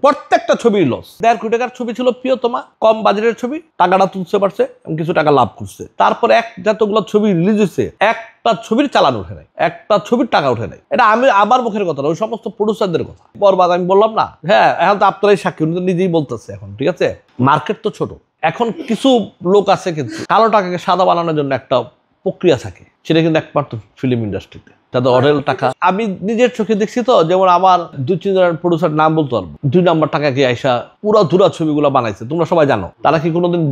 প্রত্যেকটা ছবির লস। 1.5 কোটি টাকার ছবি ছিল প্রিয়তমা, কম বাজেটের ছবি, টাকাটা তুলতে পারছে এবং কিছু টাকা লাভ করছে। তারপরে যতগুলো ছবি রিলিজ হয়েছে, একটা ছবির চালান উঠে নাই, একটা ছবির টাকা উঠে নাই। এটা আমি আমার মুখের কথা না, ওই সমস্ত প্রডিউসারদের কথা। বরবাদ আমি বললাম না, হ্যাঁ, এখন তো আপনারাই সাক্ষী, উনি তো নিজেই বলতেছে এখন। ঠিক আছে, মার্কেট তো ছোট। এখন কিছু লোক আছে কিন্তু কালো টাকাকে সাদা বানানোর জন্য একটা প্রক্রিয়া থাকে, সেটা কিন্তু একমাত্র ফিল্ম ইন্ডাস্ট্রিতে। তাদের অরেল টাকা আমি নিজের চোখে দেখছি। তো যেমন আমার 2-3 জনের প্রডিউসার নাম বলতে পারবো, 2 নম্বর টাকা কি আইসা পুরো ধুরা ছবিগুলো বানাইছে, তোমরা সবাই জানো। তারা কি কোনোদিন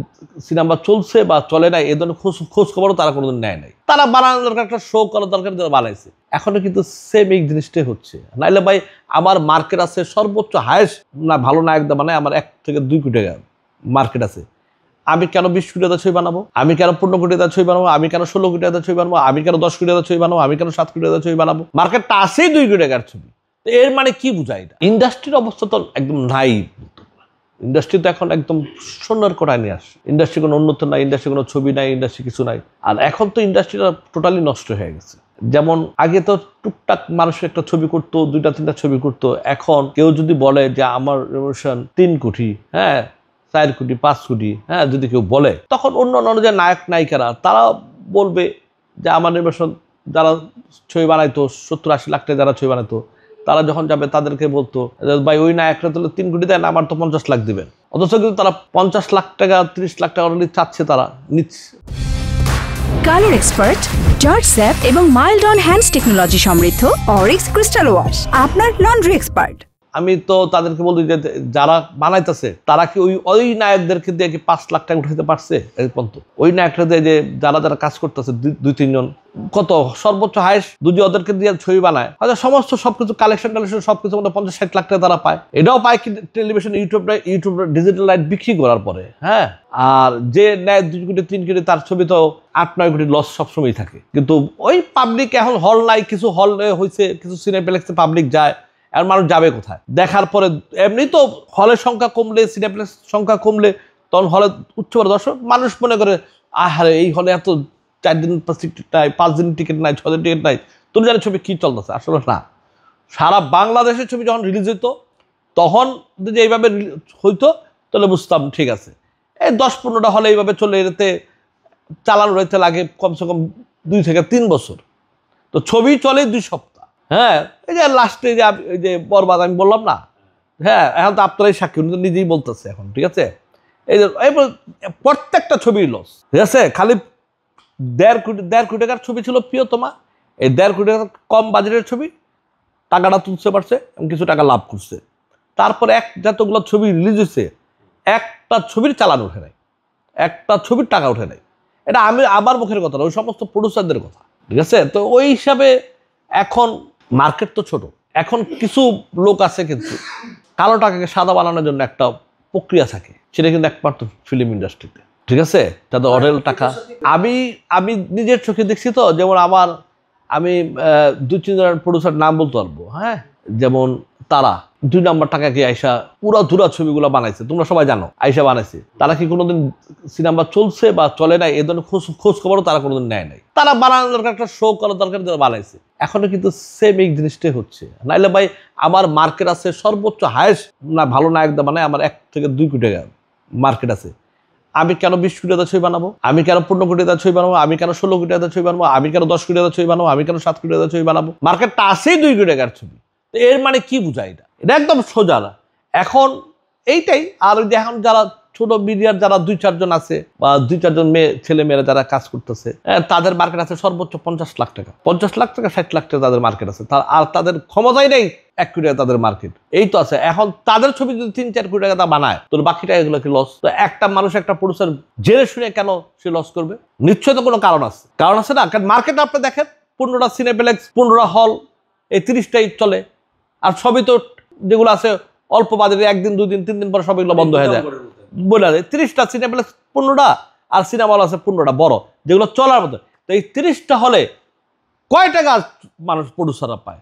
সিনেমা চলছে বা চলে নাই এ ধরনের খোঁজ খবরও তারা কোনোদিন নেয় নাই। তারা বানানোর দরকার, একটা শো করার দরকার, তারা বানাইছে। এখনো কিন্তু সেম এই জিনিসটাই হচ্ছে। নাইলে ভাই আমার মার্কেট আছে সর্বোচ্চ হায়েস্ট না, ভালো নায়ক মানে আমার 1 থেকে 2 কোটি টাকা মার্কেট আছে। আমি কেন 20 কোটি টাকা ছবি বানাবো? আমি কেন 15 কোটি টাকা ছবি বানাবো? আমি কেন 16 কোটি টাকা ছবি বানাবো? আমি কেন 10 কোটি টাকা ছবি বানাবো? আমি কেন 7 কোটি টাকা ছবি বানাবো? মার্কেটটা আসেই 2 কোটি টাকার ছবি। তো এর মানে কি বুঝায়? এটা ইন্ডাস্ট্রির অবস্থা তো একদম নাই। ইন্ডাস্ট্রি তো এখন একদম সুন্দর কোটায় নিয়ে আসে। ইন্ডাস্ট্রি কোনো উন্নত নাই, ইন্ডাস্ট্রি কোনো ছবি নাই, ইন্ডাস্ট্রি কিছু নাই। আর এখন তো ইন্ডাস্ট্রিটা টোটালি নষ্ট হয়ে গেছে। যেমন আগে তো টুকটাক মানুষের একটা ছবি করতো, 2-3টা ছবি করতো। এখন কেউ যদি বলে যে আমার রেভলিউশন 3 কোটি, হ্যাঁ 4 কোটি 5 কোটি, হ্যাঁ, যদি কেউ বলে, তখন অন্য যে নায়ক নায়িকারা তারা বলবে যে আমার নির্বাচন যারা ছবি বানাইতো 70-80 লাখ টাকা যারা ছবি বানাইতো, তারা যখন যাবে তাদেরকে বলতো ভাই ওই নায়করা তাহলে 3 কোটি দেন, আমার তো 50 লাখ দিবেন। অথচ কিন্তু তারা 50 লাখ টাকা 30 লাখ টাকা অলরেডি চাচ্ছে, তারা নিচ্ছে। কালার এক্সপার্ট, জর্জ স্যাপ এবং মাইল্ড অন হ্যান্ডস টেকনোলজি সমৃদ্ধ অরিক্স ক্রিস্টাল ওয়াশ আপনার লন্ড্রি এক্সপার্ট। আমি তো তাদেরকে বলি যে যারা বানাইতেছে তারা কি ওই নায়কদেরকে দিয়ে কি 5 লাখ টাকা উঠাইতে পারছে এই পর্যন্ত? ওই নায়করা দিয়ে যে যারা কাজ করতেছে 2-3 জন, কত সর্বোচ্চ হাইস্ট যদি ওদেরকে দিয়ে ছবি বানায়, হয়তো সমস্ত সবকিছু কালেকশন সবকিছু মধ্যে 50-60 লাখ টাকা তারা পায়। এটাও পায় কি টেলিভিশন, ইউটিউব ডিজিটাল লাইট বিক্রি করার পরে, হ্যাঁ। আর যে নেয় 2 কোটি 3 কোটি, তার ছবি তো 8-9 কোটি লস সবসময় থাকে। কিন্তু ওই পাবলিক এখন হল নাই, কিছু হল হয়েছে, কিছু সিনেপ্লেক্সে পাবলিক যায়, আর মানুষ যাবে কোথায়? দেখার পরে এমনি তো হলের সংখ্যা কমলে, সিনেপ্লেক্স সংখ্যা কমলে, তখন হলে উচ্চ দর্শক মানুষ মনে করে আহারে এই হলে এত 4 দিন টিকিট নাই, 5 দিন টিকিট নাই, 6 দিন টিকিট নাই, তুমি জানো ছবি কি চলতেছে। আসলে না, সারা বাংলাদেশের ছবি যখন রিলিজ হইতো তখন যদি এইভাবে হইতো তাহলে বুঝতাম ঠিক আছে। এই 10-15টা হলে এইভাবে চলে, এতে চালানো রইতে লাগে কমসে কম 2 থেকে 3 বছর। তো ছবি চলে 2 সপ্তাহ, হ্যাঁ। এই যে লাস্টে যে বরবাদ আমি বললাম না, হ্যাঁ, এখন তো আপনারাই সাক্ষী, উনি তো নিজেই বলতেছে এখন। ঠিক আছে, এই যে প্রত্যেকটা ছবির লস। ঠিক আছে, খালি 1.5 কোটি টাকার ছবি ছিল প্রিয়তমা, এই 1.5 কোটি টাকার কম বাজেটের ছবি, টাকাটা তুলতে পারছে এবং কিছু টাকা লাভ করছে। তারপরে যতগুলো ছবি রিলিজ হয়েছে, একটা ছবির চালান উঠে নাই, একটা ছবির টাকা উঠে নাই। এটা আমি আমার মুখের কথা না, ওই সমস্ত প্রডিউসারদের কথা। ঠিক আছে, তো ওই হিসাবে এখন মার্কেট তো ছোট। এখন কিছু লোক আছে কিন্তু কালো টাকাকে সাদা বানানোর জন্য একটা প্রক্রিয়া থাকে, সেটা কিন্তু একমাত্র ফিল্ম ইন্ডাস্ট্রিতে। ঠিক আছে, তাদের অরেল টাকা আমি নিজের চোখে দেখছি। তো যেমন আমি 2-3 জনের প্রডিউসার নাম বলতে পারবো, হ্যাঁ। যেমন তারা 2 নম্বর টাকা কি আইসা পুরো ধুরা ছবিগুলো বানাইছে, তোমরা সবাই জানো, আইসা বানাইছে। তারা কি কোনোদিন সিনেমা চলছে বা চলে নাই এ ধরনের খোঁজ খবরও তারা কোনোদিন নেয় নাই। তারা বানানোর দরকার, একটা শো করার দরকার, তারা বানাইছে। এখনো কিন্তু সেম এই জিনিসটাই হচ্ছে। নাইলে ভাই আমার মার্কেট আছে সর্বোচ্চ হায়েস্ট না, ভালো নায়ক মানে আমার 1 থেকে 2 কোটি টাকা মার্কেট আছে। আমি কেন 20 কোটি টাকা ছবি বানাবো? আমি কেন 15 কোটি টাকা ছবি বানাবো? আমি কেন 16 কোটি টাকা ছবি বানাবো? আমি কেন 10 কোটি টাকা ছবি বানাবো? আমি কেন 7 কোটি টাকা ছবি বানাবো? মার্কেটটা আসেই 2 কোটি টাকার ছবি। তো এর মানে কি বুঝায়? এটা একদম সোজা না এখন এইটাই। আর ওই যে এখন যারা ছোট মিডিয়ার যারা 2-4 জন আছে বা 2-4 জন ছেলে মেয়েরা যারা কাজ করতেছে, তাদের মার্কেট আছে সর্বোচ্চ 50 লাখ টাকা, 50 লাখ টাকা 60 লাখ টাকা তাদের মার্কেট আছে। আর তাদের ক্ষমতাই নেই 1 কোটি টাকা তাদের মার্কেট। এই তো আছে। এখন তাদের ছবি যদি 3-4 কোটি টাকা বানায়, তোর বাকি টাকাগুলো কি লস? তো একটা মানুষ, একটা প্রডিউসার জেনে শুনে কেন সে লস করবে? নিশ্চয় তো কোনো কারণ আছে না। কারণ মার্কেট আপনি দেখেন, 15টা সিনেপ্লেক্স, 15টা হল, এই 30টাই চলে। আর সবই তো যেগুলো আছে অল্প বাজারে, 1 দিন 2 দিন 3 দিন পরে সবগুলো বন্ধ হয়ে যায়। বলে 30টা সিনেপ্লেক্স, 15টা, আর সিনেমা হল আছে 15টা বড়, যেগুলো চলার মতো। তো এই 30টা হলে কয় টাকা মানুষ প্রডিউসাররা পায়?